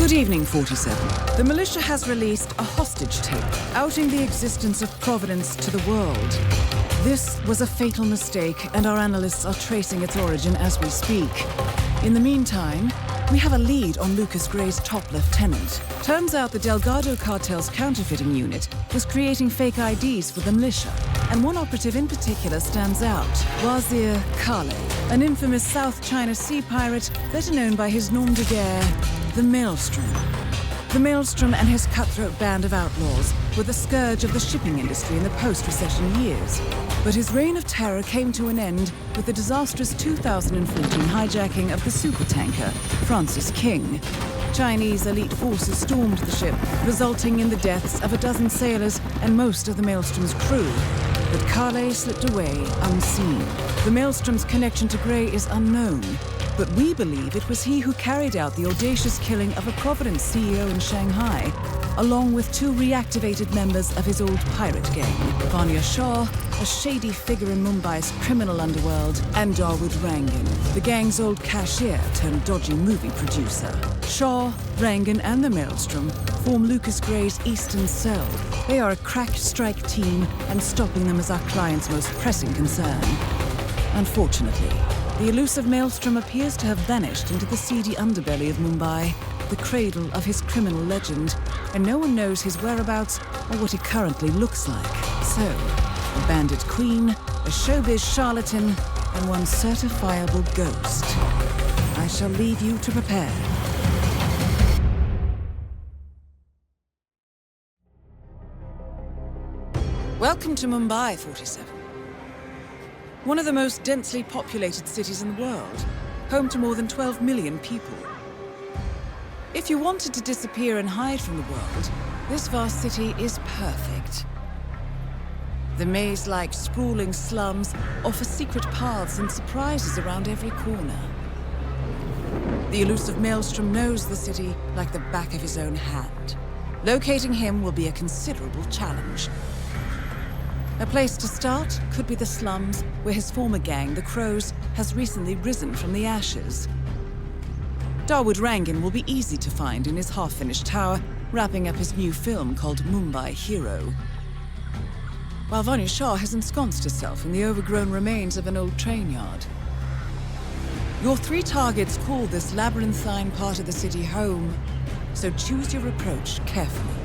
Good evening, 47. The militia has released a hostage tape outing the existence of Providence to the world. This was a fatal mistake, and our analysts are tracing its origin as we speak. In the meantime, we have a lead on Lucas Gray's top lieutenant. Turns out the Delgado cartel's counterfeiting unit was creating fake IDs for the militia, and one operative in particular stands out, Wazir Kale, an infamous South China Sea pirate better known by his nom de guerre, the Maelstrom. The Maelstrom and his cutthroat band of outlaws were the scourge of the shipping industry in the post-recession years. But his reign of terror came to an end with the disastrous 2014 hijacking of the supertanker Francis King. Chinese elite forces stormed the ship, resulting in the deaths of a dozen sailors and most of the Maelstrom's crew. But Kale slipped away unseen. The Maelstrom's connection to Gray is unknown, but we believe it was he who carried out the audacious killing of a Providence CEO in Shanghai, along with two reactivated members of his old pirate gang, Vanya Shah, a shady figure in Mumbai's criminal underworld, and Dawood Rangan, the gang's old cashier turned dodgy movie producer. Shah, Rangan, and the Maelstrom form Lucas Gray's Eastern Cell. They are a crack strike team, and stopping them is our client's most pressing concern. Unfortunately, the elusive Maelstrom appears to have vanished into the seedy underbelly of Mumbai, the cradle of his criminal legend, and no one knows his whereabouts or what he currently looks like. So, a bandit queen, a showbiz charlatan, and one certifiable ghost. I shall leave you to prepare. Welcome to Mumbai, 47. One of the most densely populated cities in the world, home to more than 12 million people. If you wanted to disappear and hide from the world, this vast city is perfect. The maze-like sprawling slums offer secret paths and surprises around every corner. The elusive Maelstrom knows the city like the back of his own hand. Locating him will be a considerable challenge. A place to start could be the slums, where his former gang, the Crows, has recently risen from the ashes. Dawood Rangan will be easy to find in his half-finished tower, wrapping up his new film called Mumbai Hero. While Vanya Shah has ensconced herself in the overgrown remains of an old train yard. Your three targets call this labyrinthine part of the city home, so choose your approach carefully.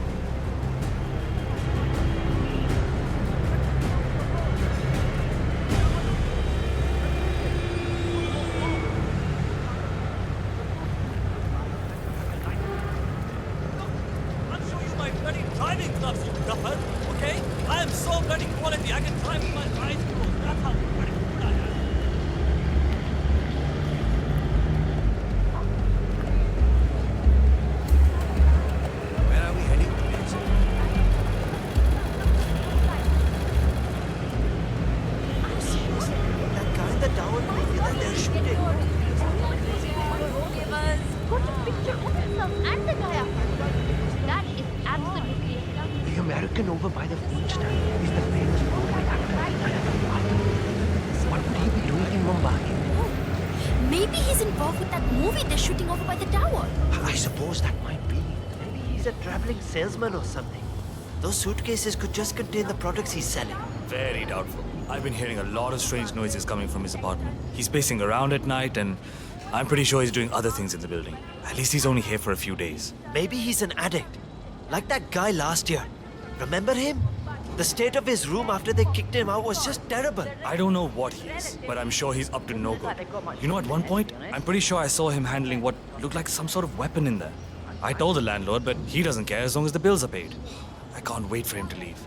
Over by the food stand is the famous Mumbai actor. What would he be doing in Mumbai? Maybe he's involved with that movie they're shooting over by the tower. I suppose that might be. Maybe he's a traveling salesman or something. Those suitcases could just contain the products he's selling. Very doubtful. I've been hearing a lot of strange noises coming from his apartment. He's pacing around at night, and I'm pretty sure he's doing other things in the building. At least he's only here for a few days. Maybe he's an addict. Like that guy last year. Remember him? The state of his room after they kicked him out was just terrible. I don't know what he is, but I'm sure he's up to no good. You know, at one point, I'm pretty sure I saw him handling what looked like some sort of weapon in there. I told the landlord, but he doesn't care as long as the bills are paid. I can't wait for him to leave.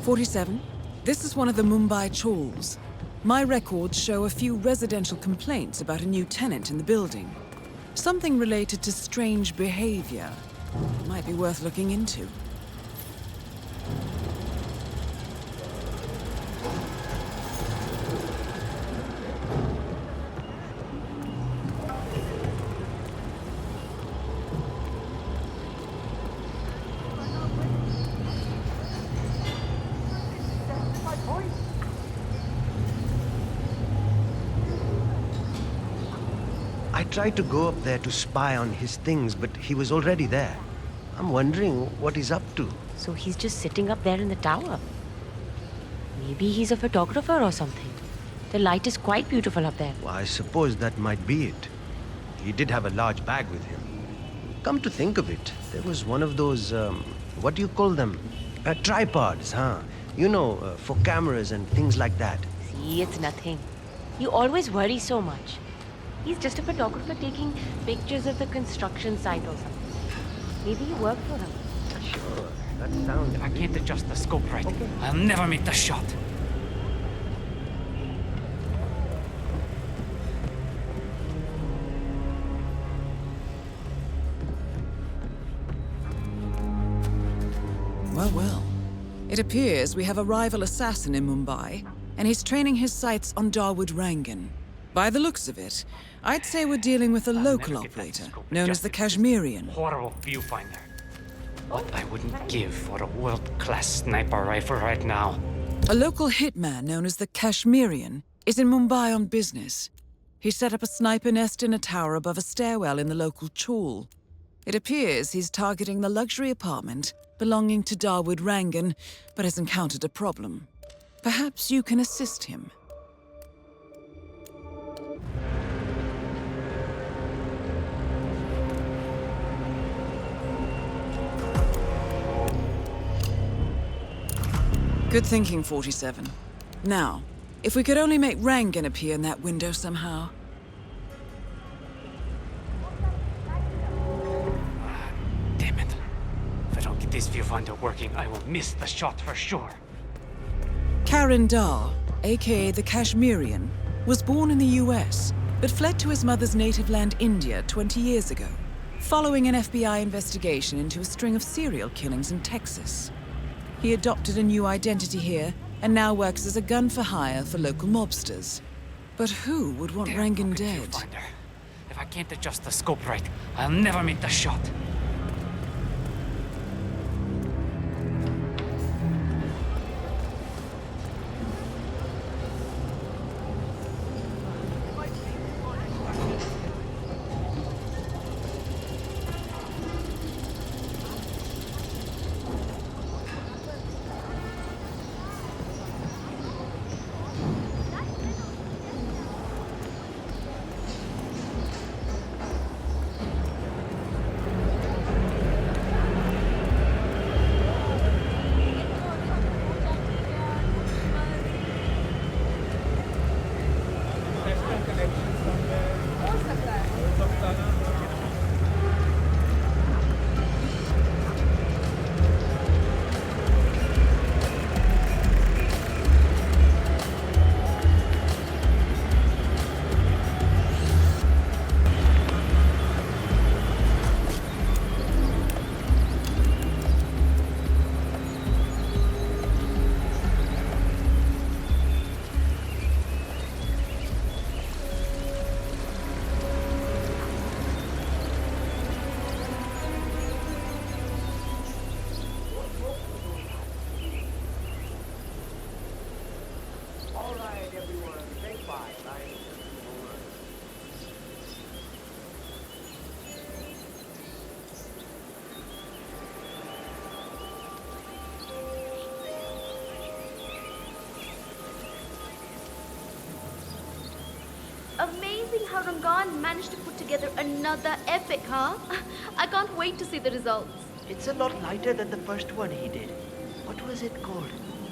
47. This is one of the Mumbai chawls. My records show a few residential complaints about a new tenant in the building. Something related to strange behavior. Might be worth looking into. I tried to go up there to spy on his things, but he was already there. I'm wondering what he's up to. So he's just sitting up there in the tower. Maybe he's a photographer or something. The light is quite beautiful up there. Well, I suppose that might be it. He did have a large bag with him. Come to think of it, there was one of those, what do you call them? Tripods, huh? You know, for cameras and things like that. See, it's nothing. You always worry so much. He's just a photographer taking pictures of the construction site or something. Maybe you work for him. Sure, that sounds... If I can't adjust the scope right, I'll never make the shot. Well, well. It appears we have a rival assassin in Mumbai, and he's training his sights on Dawood Rangan. By the looks of it, I'd say we're dealing with a local never get that operator, scope known as the adjusted. Kashmirian. Horrible viewfinder. What I wouldn't give for a world-class sniper rifle right now. A local hitman known as the Kashmirian is in Mumbai on business. He set up a sniper nest in a tower above a stairwell in the local chawl. It appears he's targeting the luxury apartment belonging to Dawood Rangan, but has encountered a problem. Perhaps you can assist him. Good thinking, 47. Now, if we could only make Rangan appear in that window somehow. Damn it. If I don't get this viewfinder working, I will miss the shot for sure. Karan Dar, aka the Kashmirian, was born in the US, but fled to his mother's native land, India, 20 years ago, following an FBI investigation into a string of serial killings in Texas. He adopted a new identity here and now works as a gun for hire for local mobsters. But who would want Damn Rangan fucking dead? viewfinder. If I can't adjust the scope right, I'll never make the shot. Amazing how Rangan managed to put together another epic, huh? I can't wait to see the results. It's a lot lighter than the first one he did. What was it called?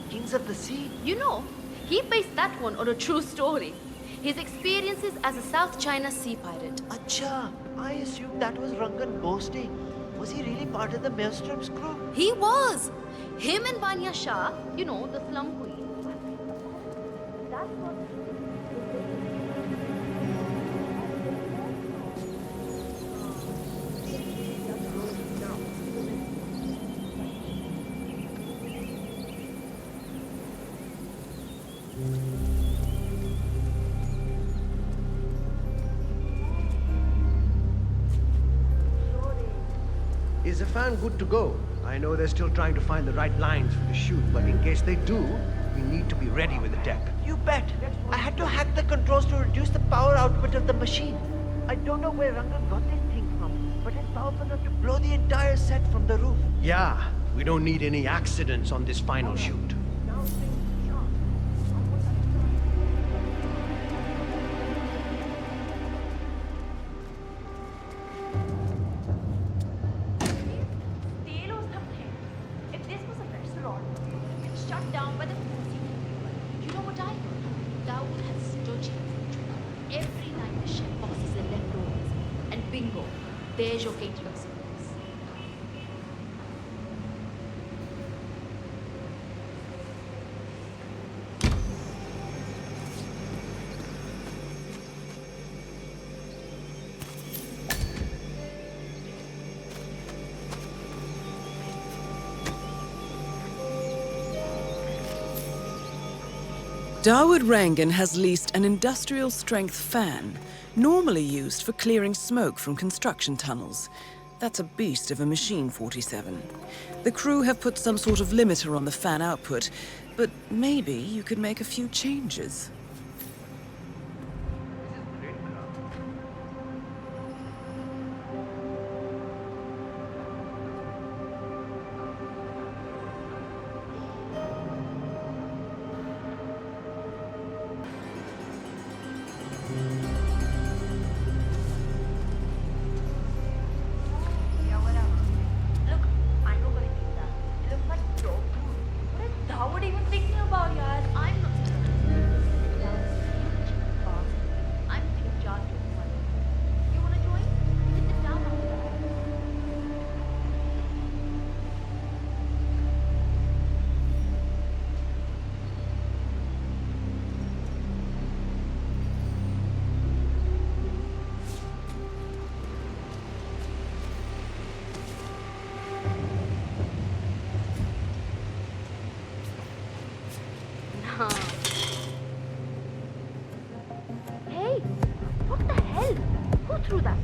Kings of the Sea? You know, he based that one on a true story. His experiences as a South China sea pirate. Acha, I assumed that was Rangan boasting. Was he really part of the Maelstrom's crew? He was! Him and Banya Shah, you know, the slum queen. That's what... Is the fan good to go? I know they're still trying to find the right lines for the shoot, but in case they do, we need to be ready with the tech. You bet! I had to hack the controls to reduce the power output of the machine. I don't know where Rangan got this thing from, but it's powerful enough to blow the entire set from the roof. Yeah, we don't need any accidents on this final shoot. Now things are. Stay low something. If this was a restaurant, it's shut down by the food. You know what I heard? Dawood has dodgy. Every night the chef bosses the leftovers. And bingo, there's your catering service. Dawood Rangan has leased an industrial-strength fan, normally used for clearing smoke from construction tunnels. That's a beast of a machine, 47. The crew have put some sort of limiter on the fan output, but maybe you could make a few changes. Yeah, whatever. Look, I know what it is. It looks like dog food. What is Dawood even thinking about, yaar? I'm not. I'm taking charge of one. You wanna join? Sit down after that. No. Hey, what the hell? Who threw that?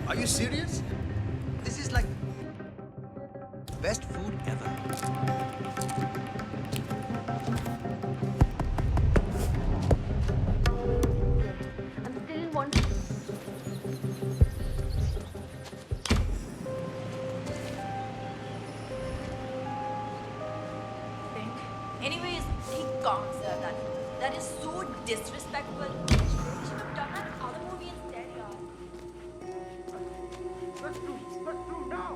Are you serious? This is like best food ever. I'm still in one. Anyways, he can't serve that. That is so disrespectful. She should have done that other movie instead, yaar. Let's do now!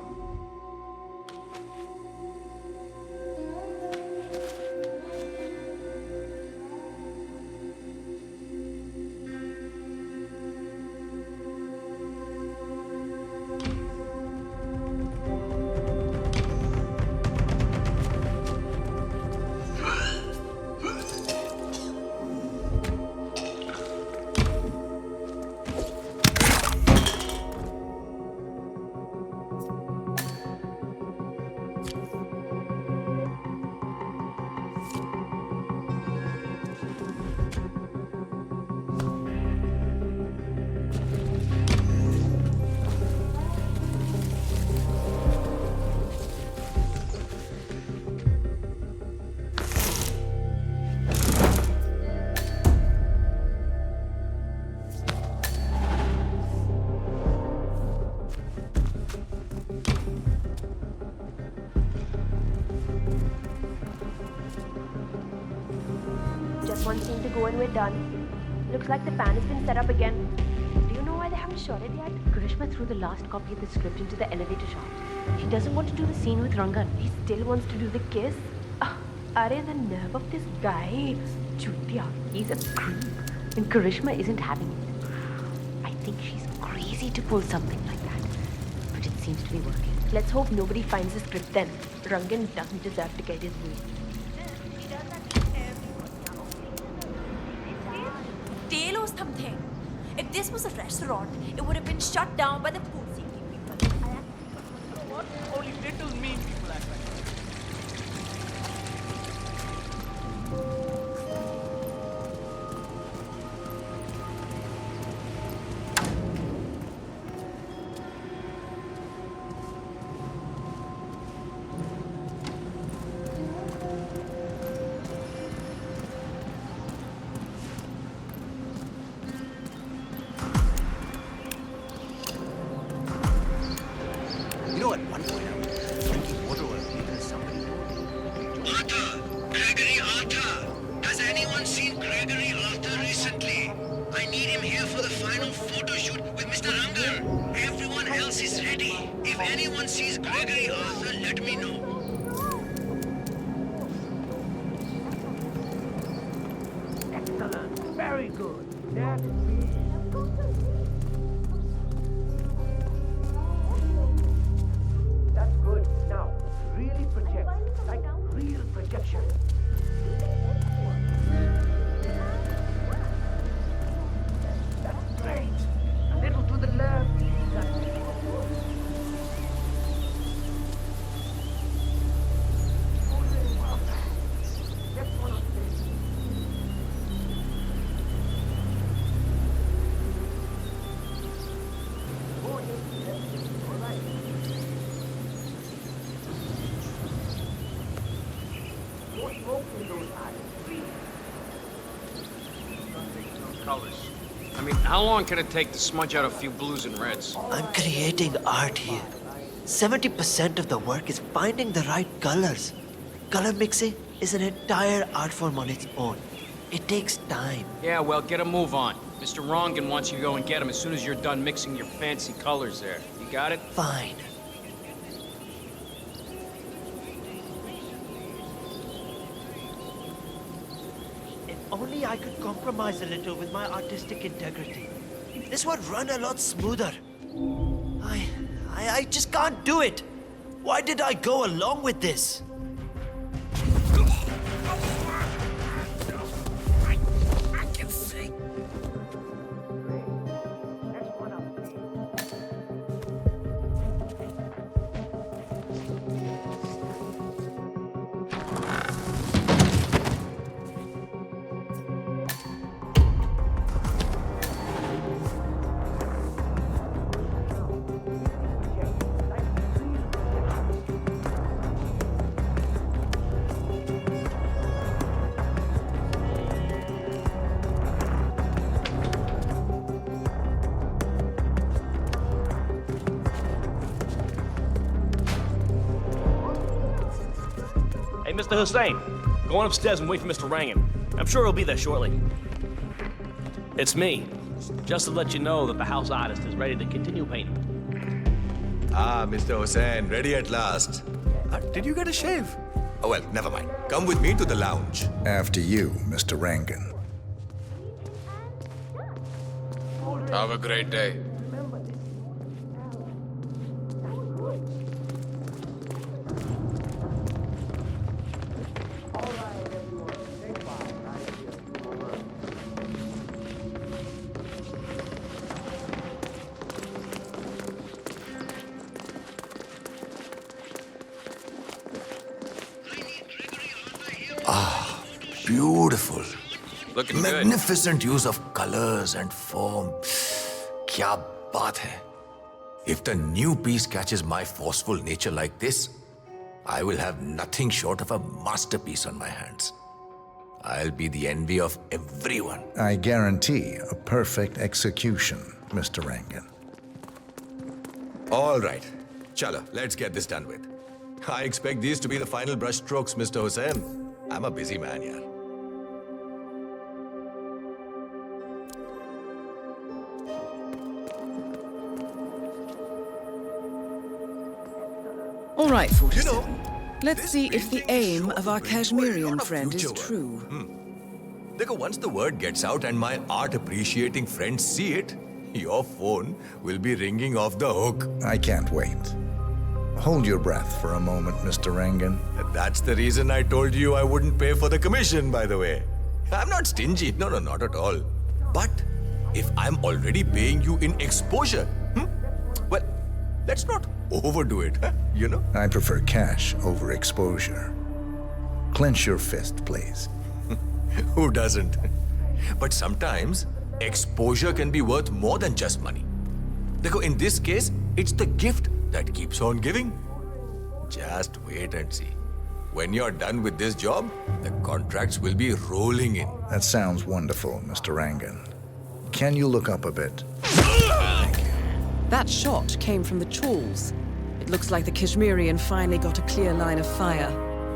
Just one scene to go and we're done. Looks like the fan has been set up again. Do you know why they haven't shot it yet? Karishma threw the last copy of the script into the elevator shaft. She doesn't want to do the scene with Rangan. He still wants to do the kiss? Are the nerve of this guy? Chutya, he's a creep. And Karishma isn't having it. I think she's crazy to pull something like that. But it seems to be working. Let's hope nobody finds the script then. Rangan doesn't deserve to get his way. He does that to everyone, yaar. Stay low something. If this was a restaurant, it would have been shut down by the food safety people. What? Only little mean people act like that. the final photo shoot with Mr. Rangan. Everyone else is ready. If anyone sees Gregory Arthur, let me know. Excellent. Very good. That That's good. Now, really project. Like real projection. That's great. A little to the left. Next one up there. Colors. I mean, how long can it take to smudge out a few blues and reds? I'm creating art here. 70% of the work is finding the right colors. Color mixing is an entire art form on its own. It takes time. Yeah, well, get a move on. Mr. Rongan wants you to go and get him as soon as you're done mixing your fancy colors there. You got it? Fine. If only I could compromise a little with my artistic integrity. This would run a lot smoother. I just can't do it. Why did I go along with this? I can see. Next one up. Hey, Mr. Hussain, go on upstairs and wait for Mr. Rangan. I'm sure he'll be there shortly. It's me. Just to let you know that the house artist is ready to continue painting. Ah, Mr. Hussain, ready at last. Did you get a shave? Oh, well, never mind. Come with me to the lounge. After you, Mr. Rangan. Have a great day. Beautiful. Looking good. Magnificent use of colors and form. Kya baat hai. If the new piece catches my forceful nature like this, I will have nothing short of a masterpiece on my hands. I'll be the envy of everyone. I guarantee a perfect execution, Mr. Rangan. All right. Chalo, let's get this done with. I expect these to be the final brush strokes, Mr. Hussain. I'm a busy man, yaar. All right, 47. Let's see if the aim of our Kashmirian friend is true. Dekho, once the word gets out and my art-appreciating friends see it, your phone will be ringing off the hook. I can't wait. Hold your breath for a moment, Mr. Rangan. That's the reason I told you I wouldn't pay for the commission, by the way. I'm not stingy. No, not at all. But if I'm already paying you in exposure, well, let's not overdo it, you know? I prefer cash over exposure. Clench your fist, please. Who doesn't? But sometimes, exposure can be worth more than just money. Dekho, in this case, it's the gift that keeps on giving. Just wait and see. When you're done with this job, the contracts will be rolling in. That sounds wonderful, Mr. Rangan. Can you look up a bit? Thank you. That shot came from the chawls. It looks like the Kashmirian finally got a clear line of fire.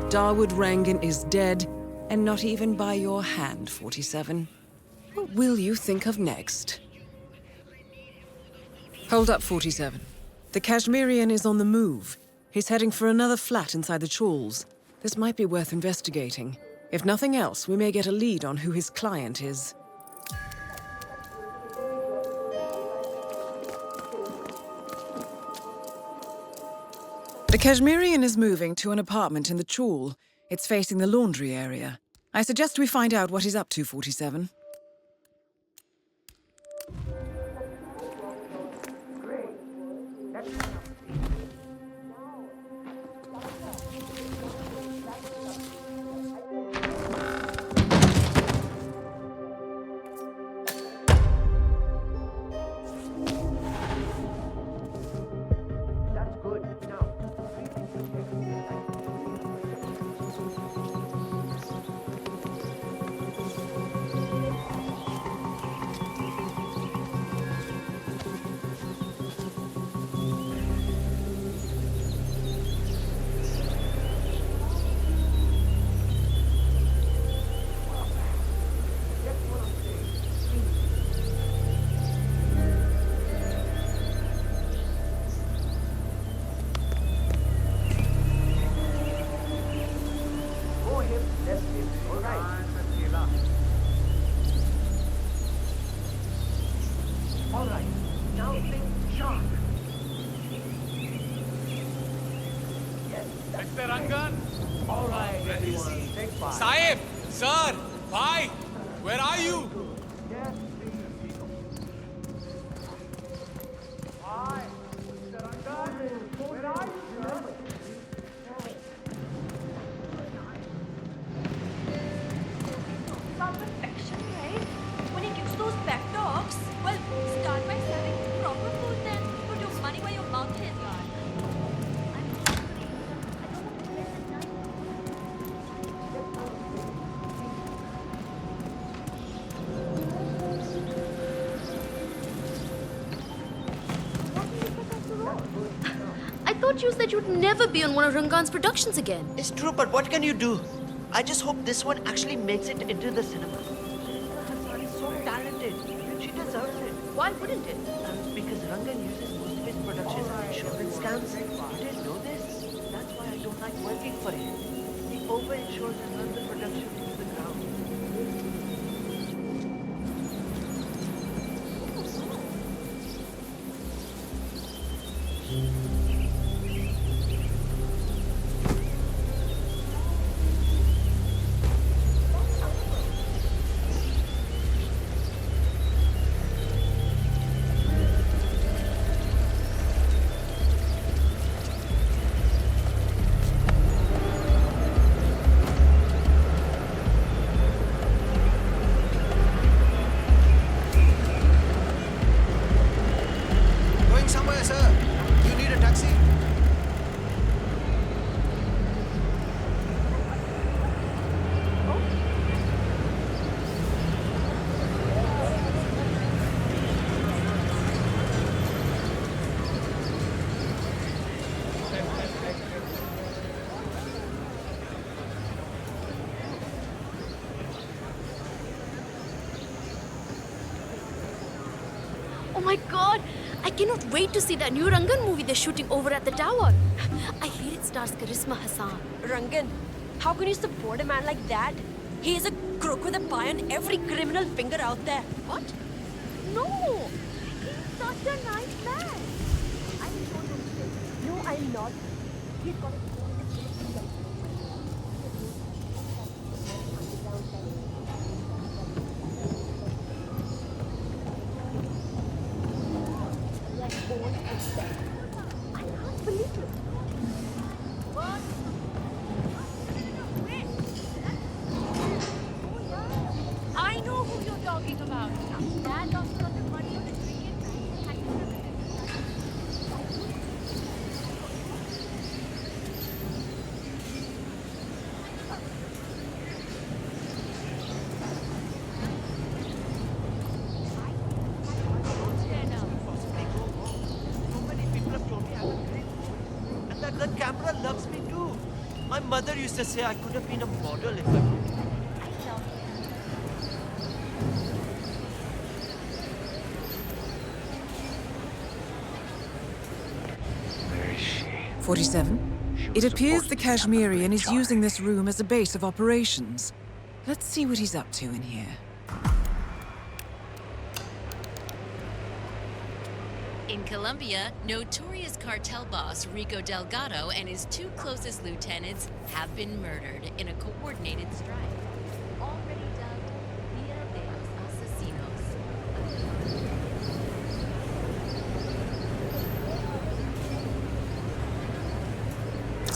Dawood Rangan is dead, and not even by your hand, 47. What will you think of next? Hold up, 47. The Kashmirian is on the move. He's heading for another flat inside the Chawls. This might be worth investigating. If nothing else, we may get a lead on who his client is. The Kashmirian is moving to an apartment in the Chawl. It's facing the laundry area. I suggest we find out what he's up to, 47. Mr. Rangan? All right, everyone. Take five. Sahib! Sir! Bhai! Where are you? Yes, please. Hi! Mr. Rangan! Where are you, sir? About perfection, right? When he gives those pep talks, well, start by serving proper food then. Put your money where your mouth is, yaar. I thought you said you'd never be on one of Rangan's productions again. It's true, but what can you do? I just hope this one actually makes it into the cinema. Hassan is so talented. She deserves it. Why wouldn't it? Because Rangan uses most of his productions as insurance scams. You didn't know this? That's why I don't like working for him. He over-insures and runs the production into the ground. Oh my god! I cannot wait to see that new Rangan movie they're shooting over at the tower. I hear it stars Charisma Hassan. Rangan, how can you support a man like that? He is a crook with a pie on every criminal finger out there. What? No! He's such a nice man. I'm so stupid. No, I'm not. He's got a I can't believe it. What? I know who you're talking about. That also got the money of the brilliant man. The camera loves me too. My mother used to say I could have been a model if I could. 47. It appears the Kashmirian is using this room as a base of operations. Let's see what he's up to in here. In Colombia, notorious cartel boss Rico Delgado and his 2 closest lieutenants have been murdered in a coordinated strike, already dubbed Dia de los Asesinos.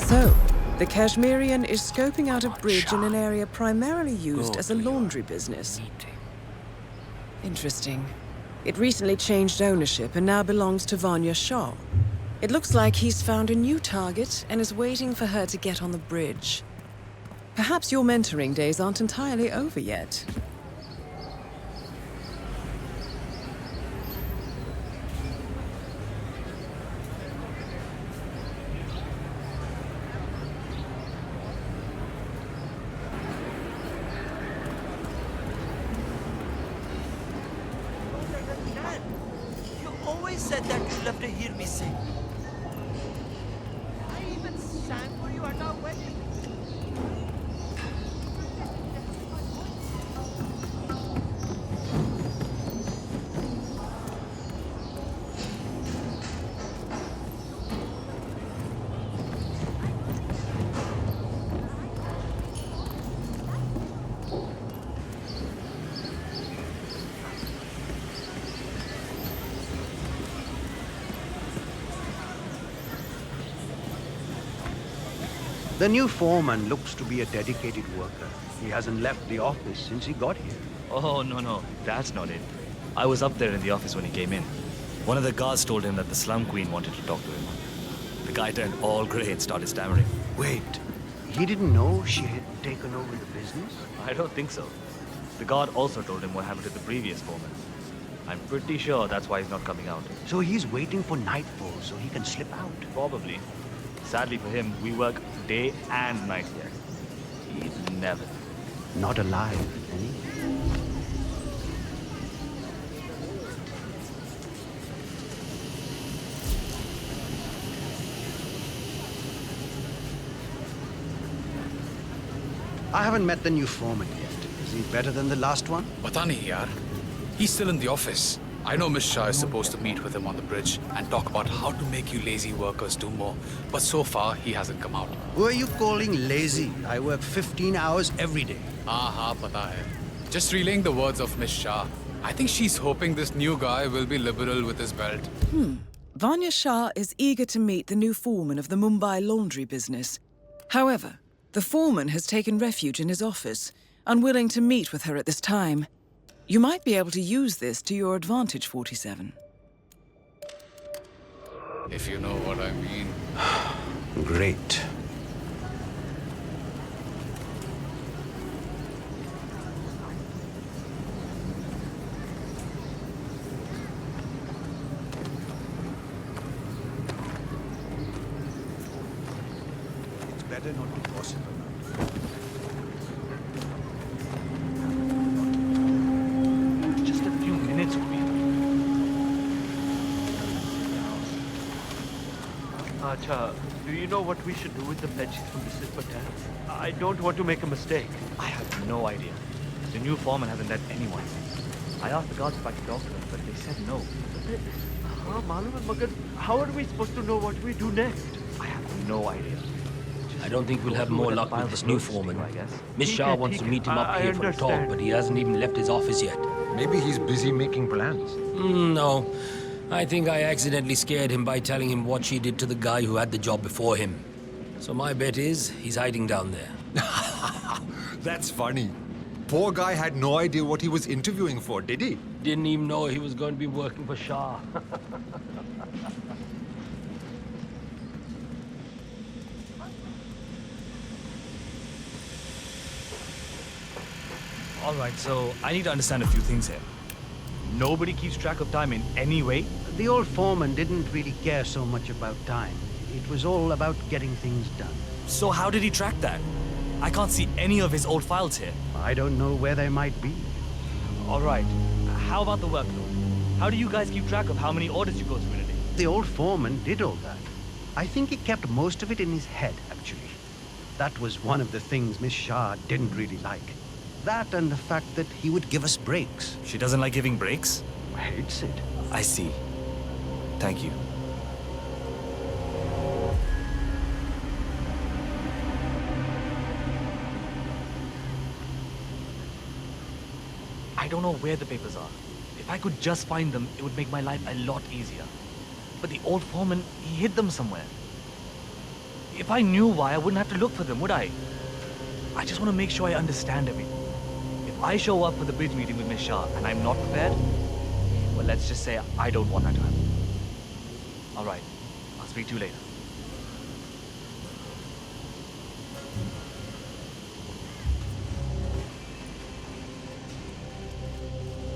So, the Kashmirian is scoping out a bridge in an area primarily used as a laundry business. Interesting. It recently changed ownership and now belongs to Vanya Shah. It looks like he's found a new target and is waiting for her to get on the bridge. Perhaps your mentoring days aren't entirely over yet. Said that you love to hear me sing. I even sang for you at our wedding. The new foreman looks to be a dedicated worker. He hasn't left the office since he got here. Oh, no, that's not it. I was up there in the office when he came in. One of the guards told him that the slum queen wanted to talk to him. The guy turned all grey and started stammering. Wait, he didn't know she had taken over the business? I don't think so. The guard also told him what happened to the previous foreman. I'm pretty sure that's why he's not coming out. So he's waiting for nightfall so he can slip out? Probably. Sadly for him, we work day and night here. He's never. Not alive, anyway. I haven't met the new foreman yet. Is he better than the last one? Pata nahi yaar. He's still in the office. I know Miss Shah is supposed to meet with him on the bridge and talk about how to make you lazy workers do more. But so far, he hasn't come out. Who are you calling lazy? I work 15 hours every day. Haan, pata hai. Just relaying the words of Miss Shah. I think she's hoping this new guy will be liberal with his belt. Vanya Shah is eager to meet the new foreman of the Mumbai laundry business. However, the foreman has taken refuge in his office, unwilling to meet with her at this time. You might be able to use this to your advantage, 47. If you know what I mean. Great. It's better not to gossip about it. Acha, do you know what we should do with the veggies from the silver tanks? I don't want to make a mistake. I have no idea. The new foreman hasn't let anyone. I asked the guards if I could talk to them, but they said no. How are we supposed to know what we do next? I have no idea. I don't think we'll have more luck with this new foreman. Miss Shah wants to meet him up here for a talk, but he hasn't even left his office yet. Maybe he's busy making plans. No. I think I accidentally scared him by telling him what she did to the guy who had the job before him. So my bet is he's hiding down there. That's funny. Poor guy had no idea what he was interviewing for, did he? Didn't even know he was going to be working for Shah. All right, so I need to understand a few things here. Nobody keeps track of time in any way? The old foreman didn't really care so much about time. It was all about getting things done. So how did he track that? I can't see any of his old files here. I don't know where they might be. All right, how about the workload? How do you guys keep track of how many orders you go through in a day? The old foreman did all that. I think he kept most of it in his head, actually. That was one of the things Miss Shah didn't really like. That and the fact that he would give us breaks. She doesn't like giving breaks? Hates it. I see. Thank you. I don't know where the papers are. If I could just find them, it would make my life a lot easier. But the old foreman, he hid them somewhere. If I knew why, I wouldn't have to look for them, would I? I just want to make sure I understand everything. If I show up for the bridge meeting with Miss Shah and I'm not prepared, well, let's just say I don't want that to happen. All right. I'll speak to you later.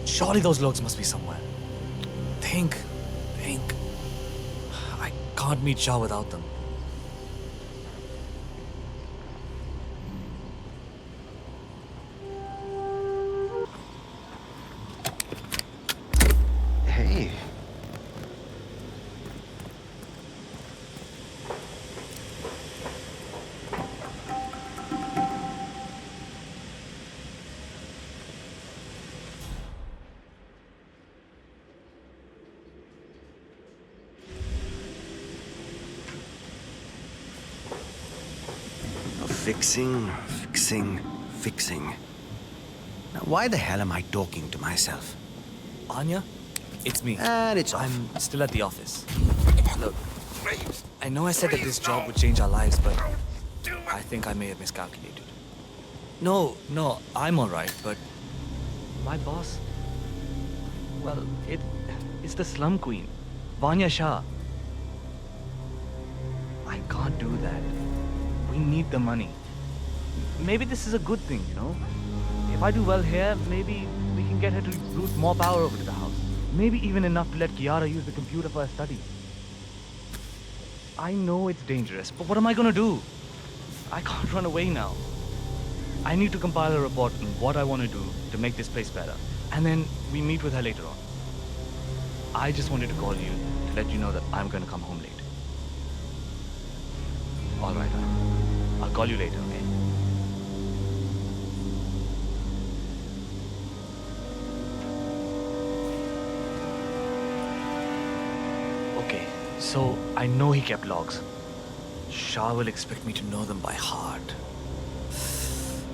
Surely those logs must be somewhere. Think. I can't meet Shah without them. Hey. Fixing. Now, why the hell am I talking to myself? Anya? It's me. And it's off. I'm still at the office. Look, I know I said that this job would change our lives, but I think I may have miscalculated. No, I'm alright, but my boss, well, it's the slum queen, Vanya Shah. I can't do that. We need the money. Maybe this is a good thing, you know? If I do well here, maybe we can get her to root more power over to the house. Maybe even enough to let Kiara use the computer for her studies. I know it's dangerous, but what am I gonna do? I can't run away now. I need to compile a report on what I want to do to make this place better. And then we meet with her later on. I just wanted to call you to let you know that I'm gonna come home late. All right, I'll call you later, okay? Okay, so I know he kept logs. Shah will expect me to know them by heart.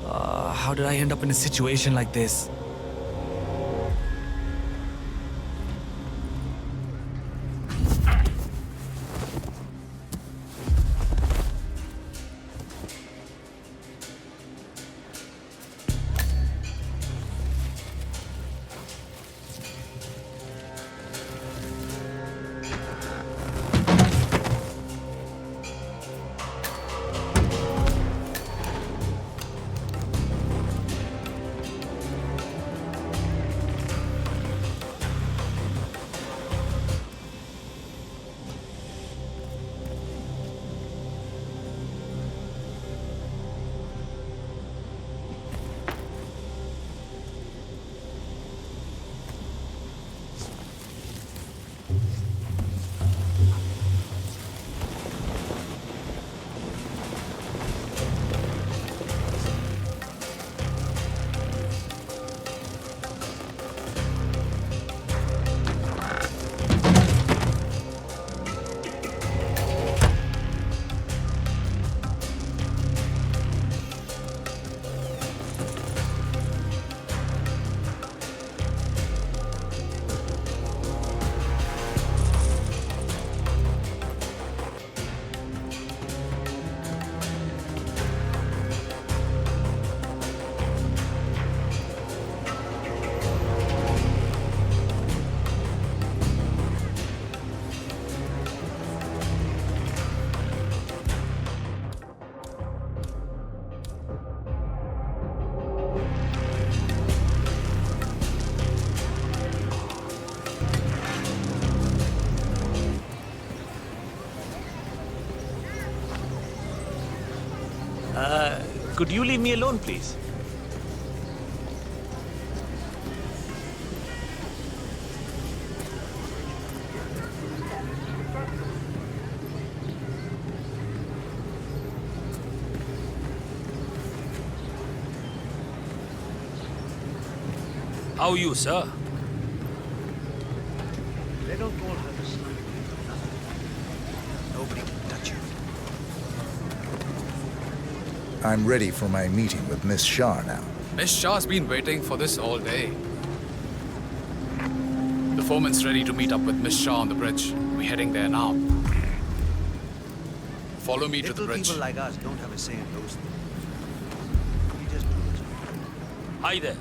How did I end up in a situation like this? Could you leave me alone, please? How are you, sir? They don't call her the sniper. Nobody can touch you. I'm ready for my meeting with Miss Shah now. Miss Shah's been waiting for this all day. The foreman's ready to meet up with Miss Shah on the bridge. We're heading there now. Follow me to the bridge. People like us don't have a say in those things. We just do this. Hi there.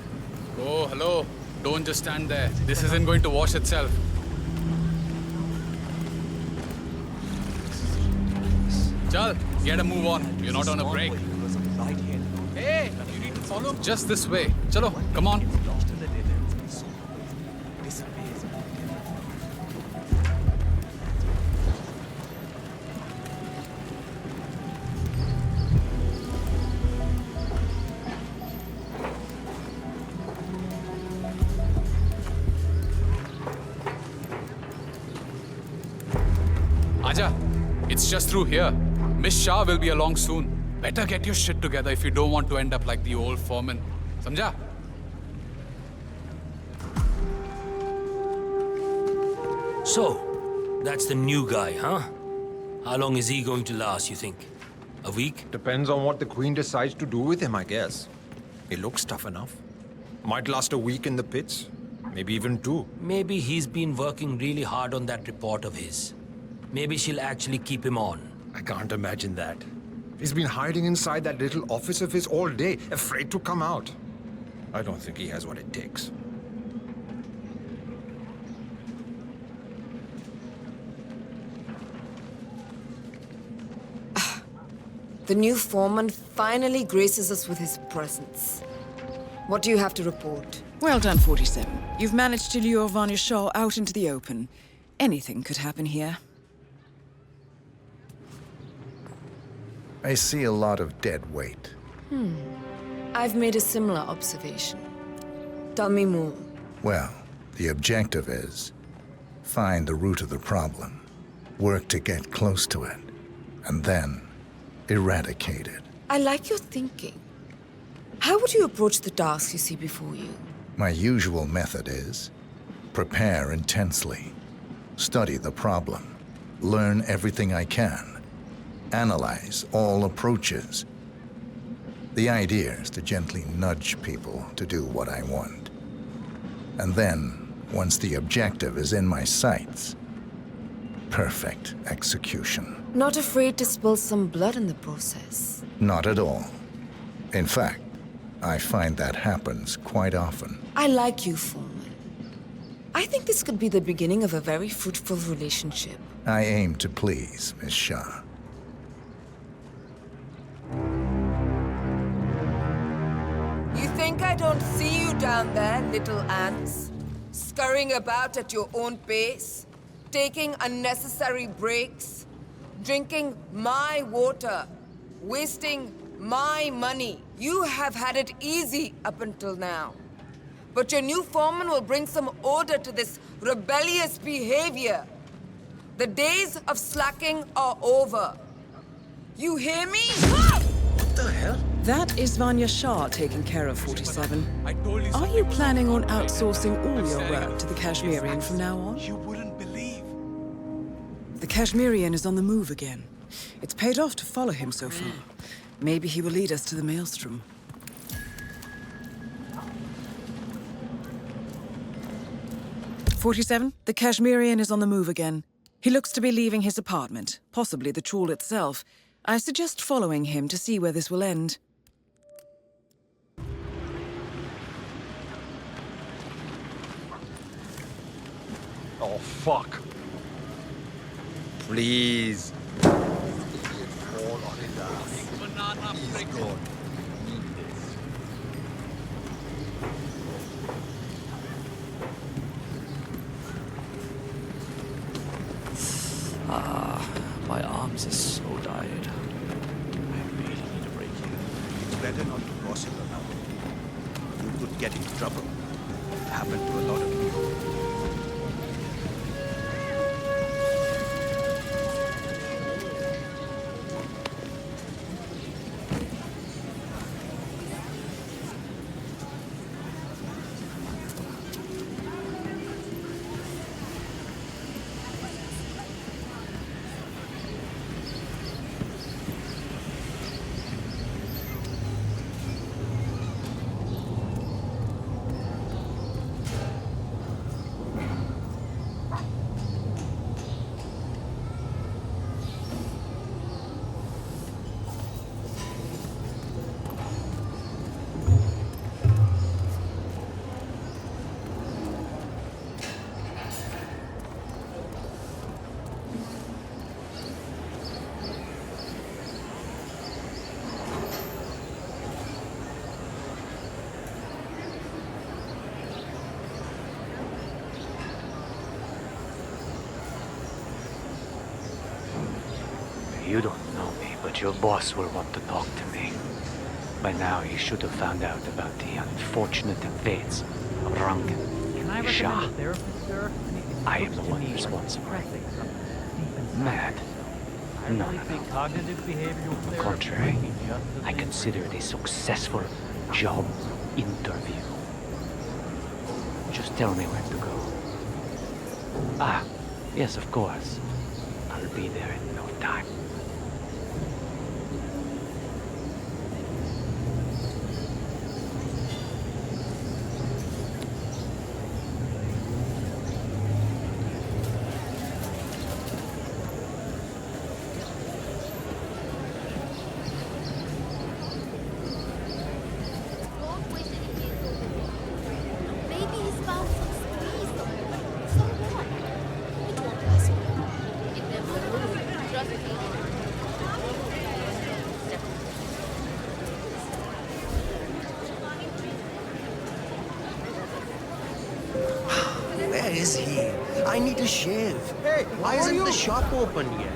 Oh, hello. Don't just stand there. This isn't going to wash itself. Chal, get a move on. You're not on a break. Hey, you need to follow just this way. Chalo, come on. Aja, it's just through here. Miss Shah will be along soon. Better get your shit together if you don't want to end up like the old foreman. Samjha? So, that's the new guy, huh? How long is he going to last, you think? A week? Depends on what the Queen decides to do with him, I guess. He looks tough enough. Might last a week in the pits. Maybe even 2. Maybe he's been working really hard on that report of his. Maybe she'll actually keep him on. I can't imagine that. He's been hiding inside that little office of his all day, afraid to come out. I don't think he has what it takes. The new foreman finally graces us with his presence. What do you have to report? Well done, 47. You've managed to lure Vanya Shah out into the open. Anything could happen here. I see a lot of dead weight. I've made a similar observation. Tell me more. Well, the objective is find the root of the problem, work to get close to it, and then eradicate it. I like your thinking. How would you approach the task you see before you? My usual method is prepare intensely, study the problem, learn everything I can, analyze all approaches. The idea is to gently nudge people to do what I want. And then, once the objective is in my sights, perfect execution. Not afraid to spill some blood in the process? Not at all. In fact, I find that happens quite often. I like you, Foreman. I think this could be the beginning of a very fruitful relationship. I aim to please, Miss Shah. You think I don't see you down there, little ants? Scurrying about at your own pace? Taking unnecessary breaks? Drinking my water? Wasting my money? You have had it easy up until now. But your new foreman will bring some order to this rebellious behavior. The days of slacking are over. You hear me? What the hell? That is Vanya Shah taking care of 47. Are you planning on outsourcing all your work to the Kashmirian from now on? You wouldn't believe. The Kashmirian is on the move again. It's paid off to follow him so far. Maybe he will lead us to the maelstrom. "47, the Kashmirian is on the move again. He looks to be leaving his apartment, possibly the trawl itself. I suggest following him to see where this will end. Oh, fuck. Please. Fall on his ass. He's gone. My arms are so tired. I really need a break here. It's better not to gossip about it. You could get into trouble. It happened to a lot of people. You don't know me, but your boss will want to talk to me. By now, he should have found out about the unfortunate fates of Rangan and Shah. I am the one responsible. Mad? No. On the contrary, I consider it a successful job interview. Just tell me where to go. Ah, yes, of course. I'll be there in no time. Maybe he's found some squeeze somewhere. So what? It won't last long. It never will. Trust me. Where is he? I need a shave. Hey, why isn't the shop open yet?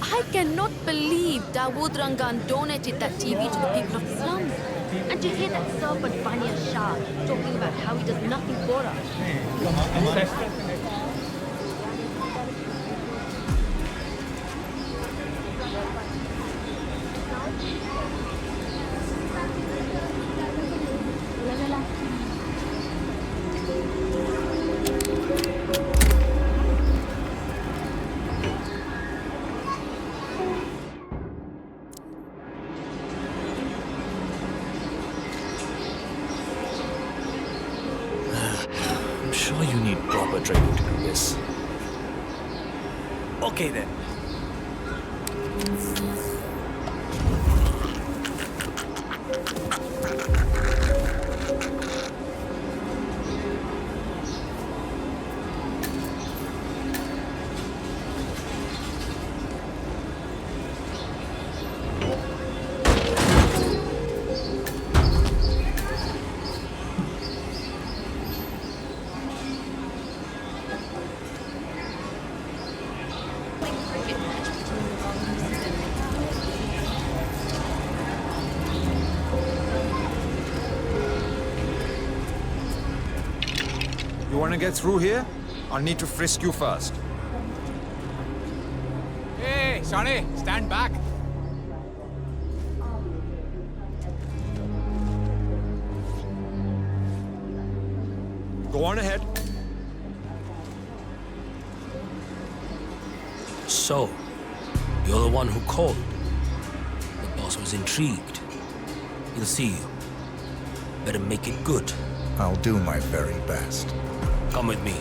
I cannot believe Dawood Rangan donated that TV to the people of the slums. And to hear that serpent Bania Shah talking about how he does nothing for us. I'm sure you need proper training to do this. Okay then. You want to get through here? I'll need to frisk you first. Hey, Shawnee, stand back. Go on ahead. So, you're the one who called. The boss was intrigued. He'll see you. Better make it good. I'll do my very best. Come with me.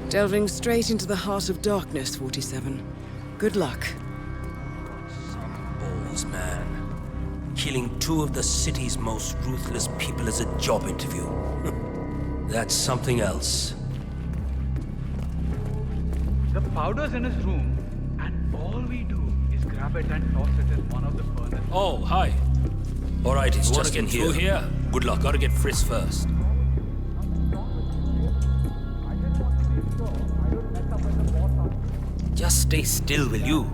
Delving straight into the heart of darkness, 47. Good luck. Balls, man. Killing two of the city's most ruthless people as a job interview. That's something else. The powder's in his room, and all we do is grab it and toss it in one of the furnaces. Oh, hi. All right, it's You wanna just get in through here. Good luck. Gotta get frisked first. Just stay still, will you?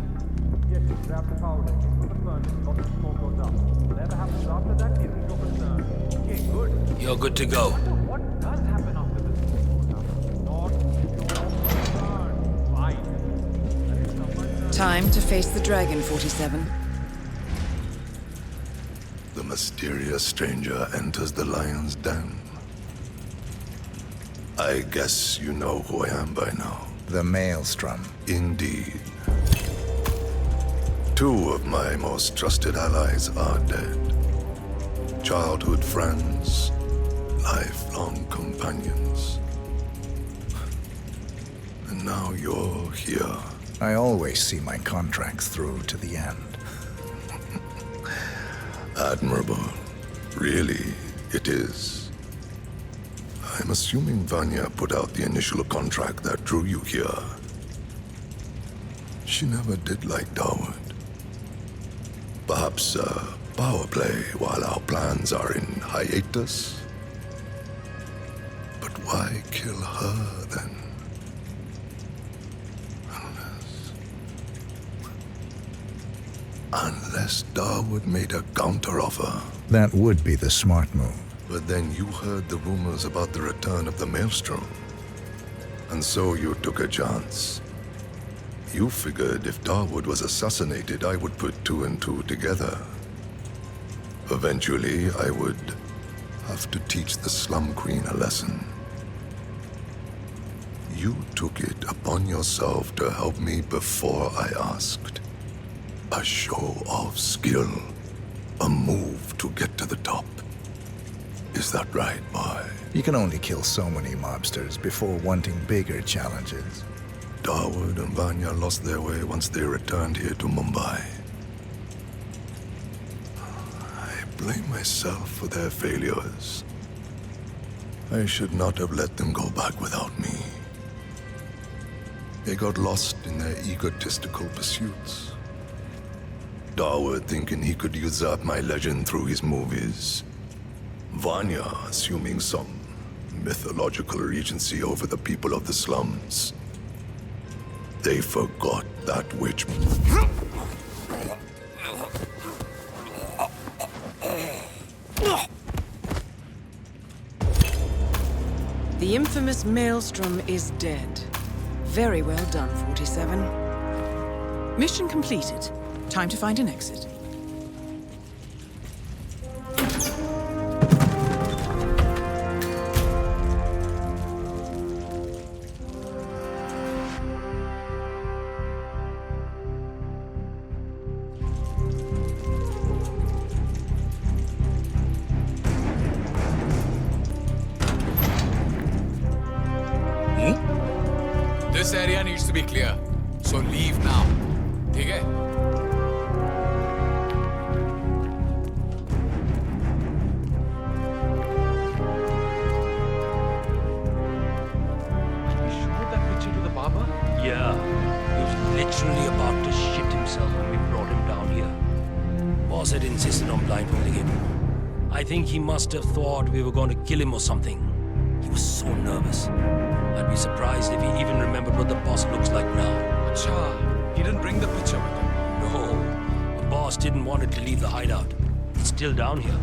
Yes, grab the powder, get from the furnace, let the smoke goes up. Whatever happens after that isn't your concern. Okay, good. You're good to go. What does happen after this smoke goes up? Not your concern. Fine. Time to face the dragon, 47. The mysterious stranger enters the lion's den. I guess you know who I am by now. The Maelstrom. Indeed. 2 of my most trusted allies are dead. Childhood friends, lifelong companions. And now you're here. I always see my contracts through to the end. Admirable. Really, it is. I'm assuming Vanya put out the initial contract that drew you here. She never did like Dawood. Perhaps power play while our plans are in hiatus? But why kill her then? Unless Dawood made a counteroffer. That would be the smart move. But then you heard the rumors about the return of the Maelstrom. And so you took a chance. You figured if Dawood was assassinated, I would put 2 and 2 together. Eventually, I would have to teach the Slum Queen a lesson. You took it upon yourself to help me before I asked. A show of skill. A move to get to the top. Is that right, boy? You can only kill so many mobsters before wanting bigger challenges. Dawood and Vanya lost their way once they returned here to Mumbai. I blame myself for their failures. I should not have let them go back without me. They got lost in their egotistical pursuits. Dawood thinking he could usurp my legend through his movies. Vanya assuming some mythological regency over the people of the slums. They forgot that which... The infamous Maelstrom is dead. Very well done, 47. Mission completed. Time to find an exit. This area needs to be clear, so leave now. ठीक है? Yeah, he was literally about to shit himself when we brought him down here. Boss had insisted on blindfolding him. I think he must have thought we were going to kill him or something. He was so nervous. I'd be surprised if he even remembered what the boss looks like now. Acha, he didn't bring the picture with him. No, the boss didn't want it to leave the hideout. It's still down here.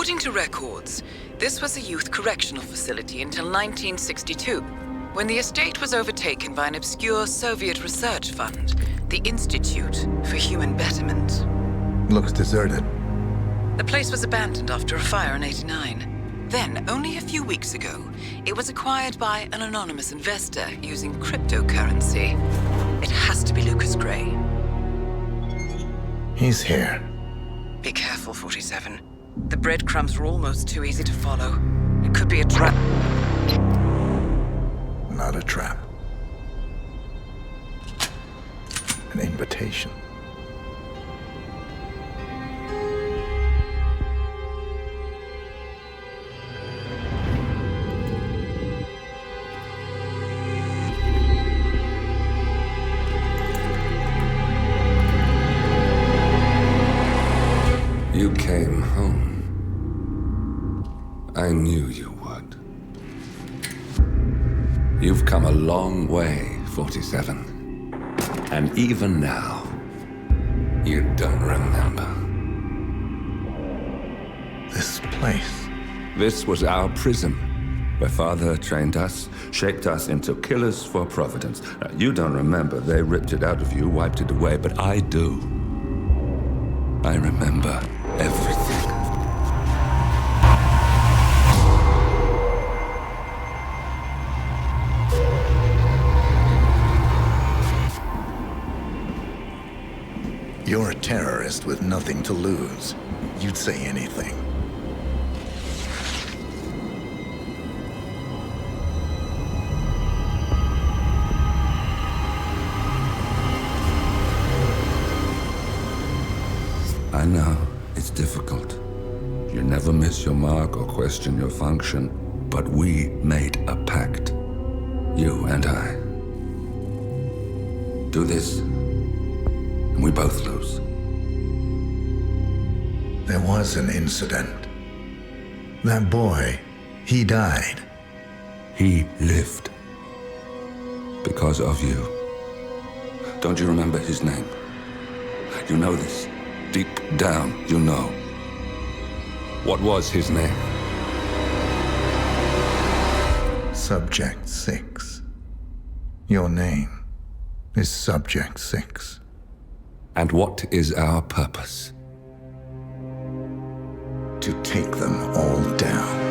According to records, this was a youth correctional facility until 1962, when the estate was overtaken by an obscure Soviet research fund, the Institute for Human Betterment. Looks deserted. The place was abandoned after a fire in '89. Then, only a few weeks ago, it was acquired by an anonymous investor using cryptocurrency. It has to be Lucas Gray. He's here. Be careful, 47. The breadcrumbs were almost too easy to follow. It could be a trap. Not a trap. An invitation. You came home. I knew you would. You've come a long way, 47. And even now, you don't remember. This place. This was our prison, where Father trained us, shaped us into killers for Providence. Now, you don't remember. They ripped it out of you, wiped it away, but I do. I remember everything. You're a terrorist with nothing to lose. You'd say anything. I know, it's difficult. You never miss your mark or question your function, but we made a pact. You and I. Do this, and we both lose. There was an incident. That boy, he died. He lived. Because of you. Don't you remember his name? You know this. Deep down, you know. What was his name? Subject 6. Your name is Subject 6. And what is our purpose? To take them all down.